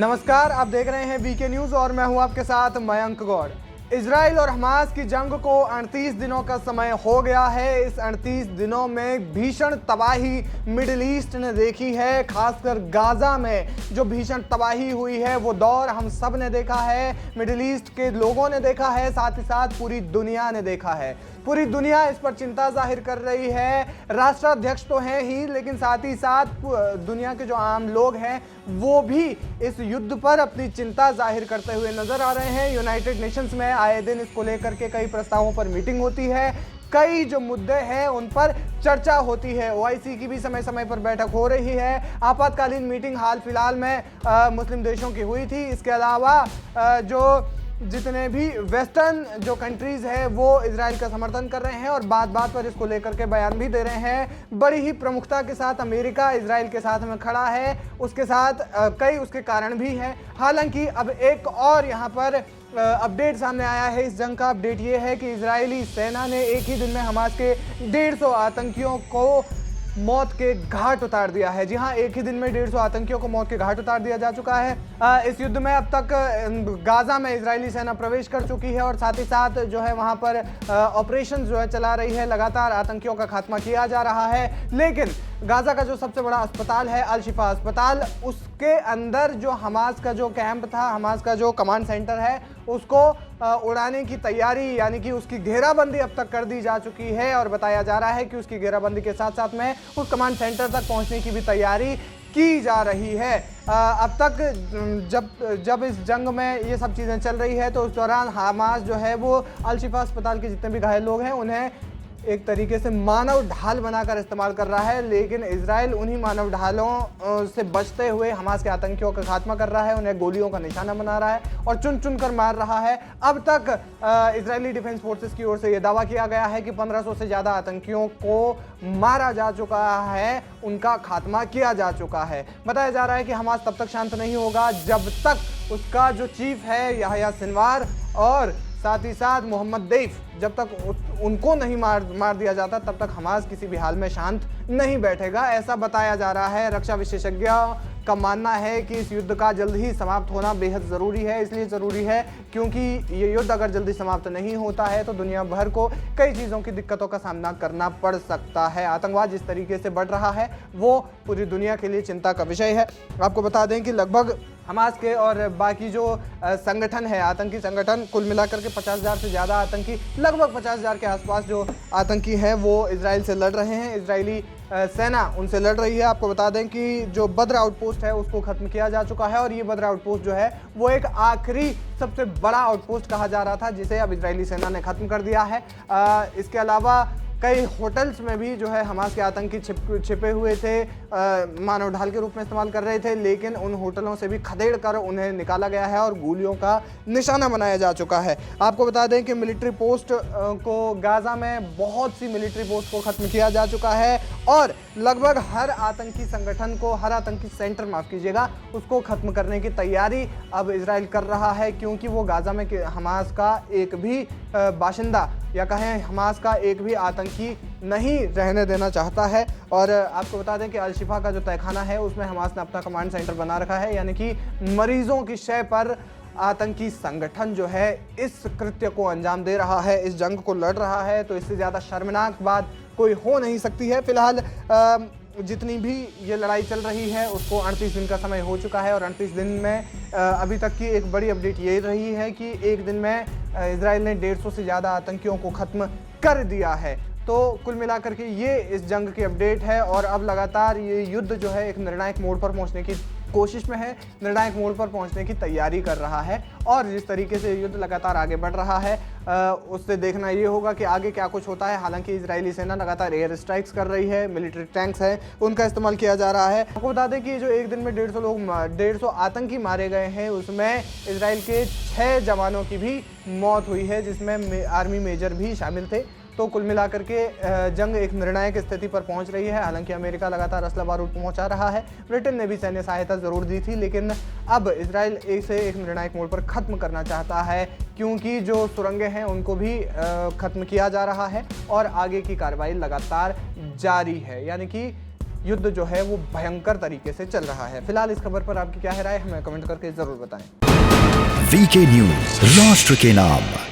नमस्कार, आप देख रहे हैं वीके न्यूज और मैं हूं आपके साथ मयंक गौड़। इजराइल और हमास की जंग को 38 दिनों का समय हो गया है। इस 38 दिनों में भीषण तबाही मिडिल ईस्ट ने देखी है। खासकर गाजा में जो भीषण तबाही हुई है वो दौर हम सब ने देखा है, मिडिल ईस्ट के लोगों ने देखा है, साथ ही साथ पूरी दुनिया ने देखा है। पूरी दुनिया इस पर चिंता जाहिर कर रही है। राष्ट्राध्यक्ष तो हैं ही, लेकिन साथ ही साथ दुनिया के जो आम लोग हैं वो भी इस युद्ध पर अपनी चिंता जाहिर करते हुए नजर आ रहे हैं। यूनाइटेड नेशंस में आए दिन इसको लेकर के कई प्रस्तावों पर मीटिंग होती है, कई जो मुद्दे हैं उन पर चर्चा होती है। ओआईसी की भी समय समय पर बैठक हो रही है। आपातकालीन मीटिंग हाल फिलहाल में मुस्लिम देशों की हुई थी। इसके अलावा जो जितने भी वेस्टर्न जो कंट्रीज है वो इजराइल का समर्थन कर रहे हैं और बात बात पर इसको लेकर के बयान भी दे रहे हैं। बड़ी ही प्रमुखता के साथ अमेरिका इजराइल के साथ में खड़ा है, उसके साथ कई उसके कारण भी हैं। हालांकि अब एक और यहाँ पर अपडेट सामने आया है। इस जंग का अपडेट ये है कि इजरायली सेना ने एक ही दिन में हमास के 150 आतंकियों को मौत के घाट उतार दिया है। जी हां, एक ही दिन में 150 आतंकियों को मौत के घाट उतार दिया जा चुका है। इस युद्ध में अब तक गाजा में इजरायली सेना प्रवेश कर चुकी है और साथ ही साथ जो है वहां पर ऑपरेशन जो है चला रही है। लगातार आतंकियों का खात्मा किया जा रहा है। लेकिन गाजा का जो सबसे बड़ा अस्पताल है अल शिफा अस्पताल, उसके अंदर जो हमास का जो कैंप था, हमास का जो कमांड सेंटर है, उसको उड़ाने की तैयारी यानी कि उसकी घेराबंदी अब तक कर दी जा चुकी है और बताया जा रहा है कि उसकी घेराबंदी के साथ साथ में उस कमांड सेंटर तक पहुंचने की भी तैयारी की जा रही है। अब तक जब इस जंग में ये सब चीज़ें चल रही है तो उस दौरान हमास जो है वो अल शिफा अस्पताल के जितने भी घायल लोग हैं उन्हें एक तरीके से मानव ढाल बनाकर इस्तेमाल कर रहा है। लेकिन इजराइल उन्हीं मानव ढालों से बचते हुए हमास के आतंकियों का खात्मा कर रहा है, उन्हें गोलियों का निशाना बना रहा है और चुन चुन कर मार रहा है। अब तक इजरायली डिफेंस फोर्सेस की ओर से यह दावा किया गया है कि 1500 से ज़्यादा आतंकियों को मारा जा चुका है, उनका खात्मा किया जा चुका है। बताया जा रहा है कि हमास तब तक शांत नहीं होगा जब तक उसका जो चीफ है याह्या सिनवार और साथ ही साथ मोहम्मद देफ, जब तक उनको नहीं मार दिया जाता तब तक हमास किसी भी हाल में शांत नहीं बैठेगा, ऐसा बताया जा रहा है। रक्षा विशेषज्ञों का मानना है कि इस युद्ध का जल्द ही समाप्त होना बेहद ज़रूरी है। इसलिए ज़रूरी है क्योंकि ये युद्ध अगर जल्दी समाप्त नहीं होता है तो दुनिया भर को कई चीज़ों की दिक्कतों का सामना करना पड़ सकता है। आतंकवाद जिस तरीके से बढ़ रहा है वो पूरी दुनिया के लिए चिंता का विषय है। आपको बता दें कि लगभग हमास के और बाकी जो संगठन है, आतंकी संगठन, कुल मिलाकर के 50,000 से ज़्यादा आतंकी, लगभग 50,000 के आसपास जो आतंकी हैं वो इजराइल से लड़ रहे हैं। इजरायली सेना उनसे लड़ रही है। आपको बता दें कि जो बद्र आउटपोस्ट है उसको खत्म किया जा चुका है और ये बद्र आउटपोस्ट जो है वो एक आखिरी सबसे बड़ा आउटपोस्ट कहा जा रहा था, जिसे अब इजरायली सेना ने खत्म कर दिया है। इसके अलावा कई होटल्स में भी जो है हमास के आतंकी छिपे हुए थे, मानव ढाल के रूप में इस्तेमाल कर रहे थे, लेकिन उन होटलों से भी खदेड़ कर उन्हें निकाला गया है और गोलियों का निशाना बनाया जा चुका है। आपको बता दें कि मिलिट्री पोस्ट को गाजा में बहुत सी मिलिट्री पोस्ट को ख़त्म किया जा चुका है और लगभग हर आतंकी संगठन को, हर आतंकी सेंटर माफ़ कीजिएगा, उसको ख़त्म करने की तैयारी अब इजराइल कर रहा है, क्योंकि वो गाजा में हमास का एक भी बाशिंदा या कहें हमास का एक भी आतंकी नहीं रहने देना चाहता है। और आपको बता दें कि अल शिफा का जो तहखाना है उसमें हमास ने अपना कमांड सेंटर बना रखा है, यानी कि मरीजों की शय पर आतंकी संगठन जो है इस कृत्य को अंजाम दे रहा है, इस जंग को लड़ रहा है। तो इससे ज़्यादा शर्मनाक बात कोई हो नहीं सकती है। फिलहाल जितनी भी ये लड़ाई चल रही है उसको 38 दिन का समय हो चुका है और 38 दिन में अभी तक की एक बड़ी अपडेट ये रही है कि एक दिन में इजराइल ने 150 से ज़्यादा आतंकियों को ख़त्म कर दिया है। तो कुल मिलाकर के ये इस जंग की अपडेट है और अब लगातार ये युद्ध जो है एक निर्णायक मोड़ पर पहुंचने की कोशिश में है, निर्णायक मोड़ पर पहुंचने की तैयारी कर रहा है। और जिस तरीके से युद्ध लगातार आगे बढ़ रहा है उससे देखना ये होगा कि आगे क्या कुछ होता है। हालांकि इजरायली सेना लगातार एयर स्ट्राइक्स कर रही है, मिलिट्री टैंक्स हैं उनका इस्तेमाल किया जा रहा है। आपको बता दें कि जो एक दिन में 150 आतंकी मारे गए हैं उसमें इजराइल के 6 जवानों की भी मौत हुई है, जिसमें आर्मी मेजर भी शामिल थे। तो कुल मिलाकर के जंग एक निर्णायक स्थिति पर पहुंच रही है। हालांकि अमेरिका लगातार असला बारूद पहुंचा रहा है, ब्रिटेन ने भी सैन्य सहायता जरूर दी थी, लेकिन अब इजराइल इसे एक निर्णायक मोड़ पर ख़त्म करना चाहता है, क्योंकि जो सुरंगें हैं उनको भी ख़त्म किया जा रहा है और आगे की कार्रवाई लगातार जारी है। यानी कि युद्ध जो है वो भयंकर तरीके से चल रहा है। फिलहाल इस खबर पर आपकी क्या है राय, हमें कमेंट करके जरूर बताएं। वीके न्यूज, राष्ट्र के नाम।